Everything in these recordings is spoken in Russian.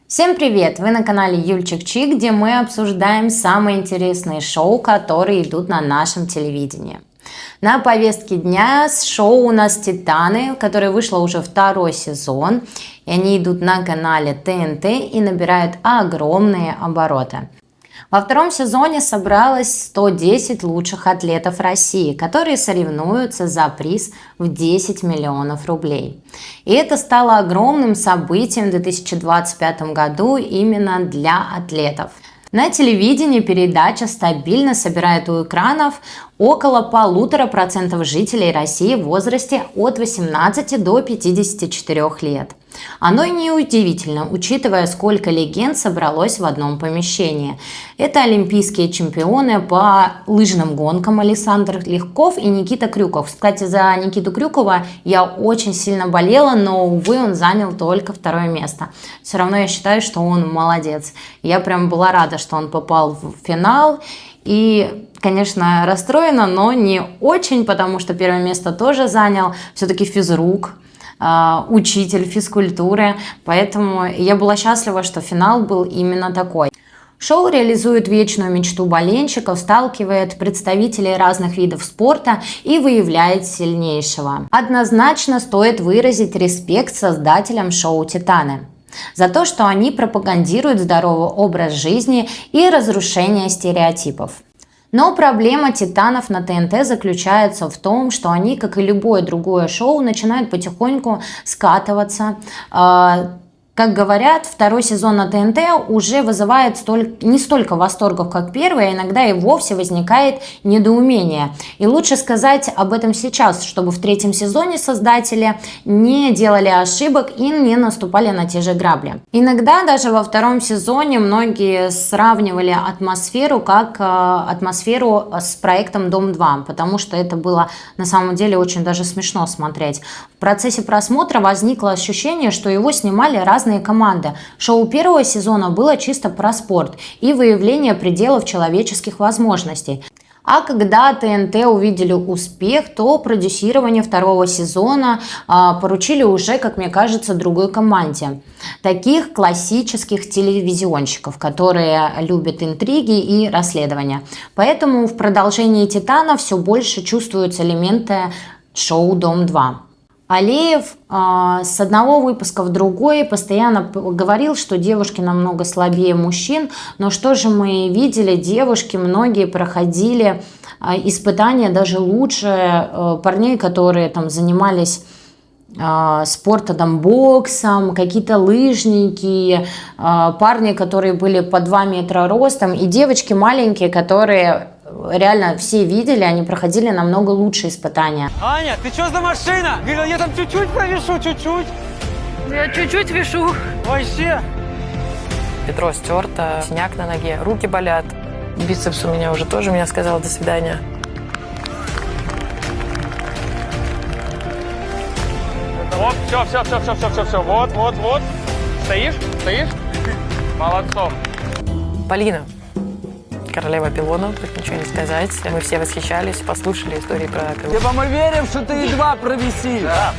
Всем привет! Вы на канале Юльчик Чик, где мы обсуждаем самые интересные шоу, которые идут на нашем телевидении. На повестке дня шоу у нас «Титаны», которое вышло уже второй сезон. И они идут на канале ТНТ и набирают огромные обороты. Во втором сезоне собралось 110 лучших атлетов России, которые соревнуются за приз в 10 миллионов рублей. И это стало огромным событием в 2025 году именно для атлетов. На телевидении передача стабильно собирает у экранов около 1,5% жителей России в возрасте от 18 до 54 лет. Оно и не удивительно, учитывая, сколько легенд собралось в одном помещении. Это олимпийские чемпионы по лыжным гонкам Александр Легков и Никита Крюков. Кстати, за Никиту Крюкова я очень сильно болела, но, увы, он занял только второе место. Все равно я считаю, что он молодец. Я прям была рада, что он попал в финал. И, конечно, расстроена, но не очень, потому что первое место тоже занял все-таки физрук, учитель физкультуры. Поэтому я была счастлива, что финал был именно такой. Шоу реализует вечную мечту болельщиков, сталкивает представителей разных видов спорта и выявляет сильнейшего. Однозначно стоит выразить респект создателям шоу «Титаны» за то, что они пропагандируют здоровый образ жизни и разрушение стереотипов. Но проблема «Титанов» на ТНТ заключается в том, что они, как и любое другое шоу, начинают потихоньку скатываться. Как говорят, второй сезон на ТНТ уже вызывает не столько восторгов, как первый, а иногда и вовсе возникает недоумение. И лучше сказать об этом сейчас, чтобы в третьем сезоне создатели не делали ошибок и не наступали на те же грабли. Иногда даже во втором сезоне многие сравнивали атмосферу как атмосферу с проектом «Дом-2», потому что это было на самом деле очень даже смешно смотреть. В процессе просмотра возникло ощущение, что его снимали разные команды. Шоу первого сезона было чисто про спорт и выявление пределов человеческих возможностей. А когда ТНТ увидели успех, то продюсирование второго сезона поручили уже, как мне кажется, другой команде. Таких классических телевизионщиков, которые любят интриги и расследования. Поэтому в продолжении «Титана» все больше чувствуются элементы шоу «Дом-2». Алиев с одного выпуска в другой постоянно говорил, что девушки намного слабее мужчин, но что же мы видели, девушки многие проходили испытания даже лучше парней, которые там занимались спортом, боксом, какие-то лыжники, парни, которые были по 2 метра ростом, и девочки маленькие, которые реально все видели, они проходили намного лучше испытания. Аня, ты что за машина? Говорила, я там чуть-чуть провешу, чуть-чуть. Я чуть-чуть вешу. Вообще. Бедро стерто, синяк на ноге, руки болят. Бицепс у меня уже тоже меня сказал «до свидания». Вот, все. Вот. Стоишь? Молодцом. Полина, королева пилонов, тут ничего не сказать. Мы все восхищались, послушали истории про пилонов. Типа мы верим, что ты едва провисишь. Да.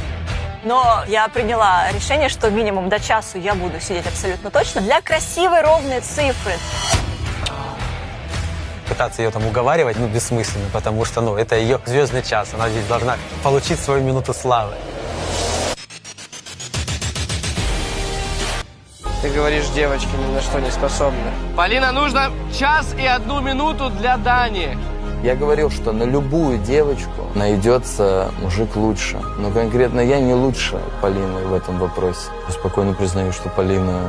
Но я приняла решение, что минимум до часу я буду сидеть абсолютно точно для красивой ровной цифры. Пытаться ее там уговаривать, бессмысленно, потому что, это ее звездный час. Она здесь должна получить свою минуту славы. Ты говоришь, девочки ни на что не способны. Полина, нужно 1 час и 1 минуту для Дани. Я говорил, что на любую девочку найдется мужик лучше. Но конкретно я не лучше Полины в этом вопросе. Я спокойно признаю, что Полина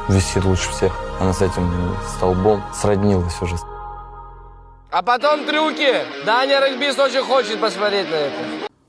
висит лучше всех. Она с этим столбом сроднилась уже. А потом трюки. Даня регбист очень хочет посмотреть на это.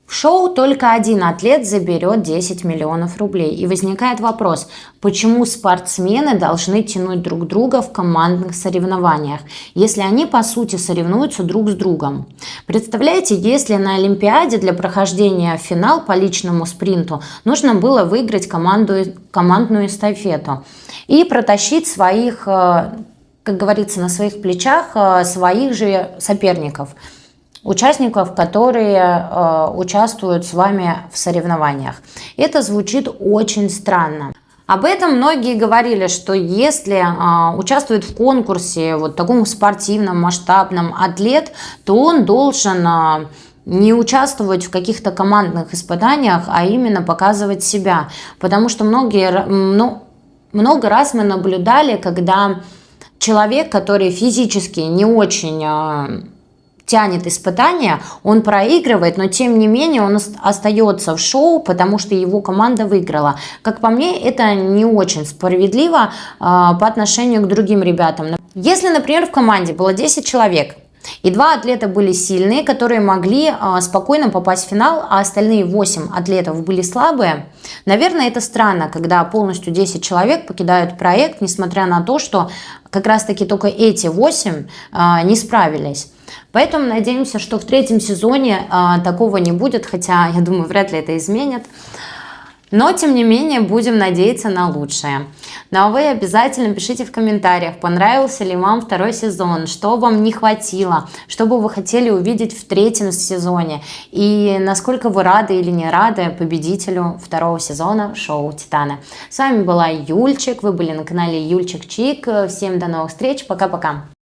В шоу только один атлет заберет 10 миллионов рублей. И возникает вопрос, почему спортсмены должны тянуть друг друга в командных соревнованиях, если они по сути соревнуются друг с другом. Представляете, если на Олимпиаде для прохождения в финал по личному спринту нужно было выиграть командную эстафету и протащить своих, как говорится, на своих плечах своих же соперников. Участников, которые участвуют с вами в соревнованиях. Это звучит очень странно. Об этом многие говорили, что если участвует в конкурсе, вот таком спортивном, масштабном атлет, то он должен не участвовать в каких-то командных испытаниях, а именно показывать себя. Потому что много раз мы наблюдали, когда человек, который физически не очень тянет испытания, он проигрывает, но тем не менее он остается в шоу, потому что его команда выиграла. Как по мне, это не очень справедливо по отношению к другим ребятам. Если, например, в команде было 10 человек, и 2 атлета были сильные, которые могли спокойно попасть в финал, а остальные 8 атлетов были слабые, наверное, это странно, когда полностью 10 человек покидают проект, несмотря на то, что как раз-таки только эти 8 не справились. Поэтому надеемся, что в 3-м сезоне такого не будет, хотя, я думаю, вряд ли это изменят. Но, тем не менее, будем надеяться на лучшее. Ну а вы обязательно пишите в комментариях, понравился ли вам 2-й сезон, что вам не хватило, что бы вы хотели увидеть в 3-м сезоне, и насколько вы рады или не рады победителю 2-го сезона шоу «Титаны». С вами была Юльчик, вы были на канале Юльчик Чик. Всем до новых встреч, пока-пока.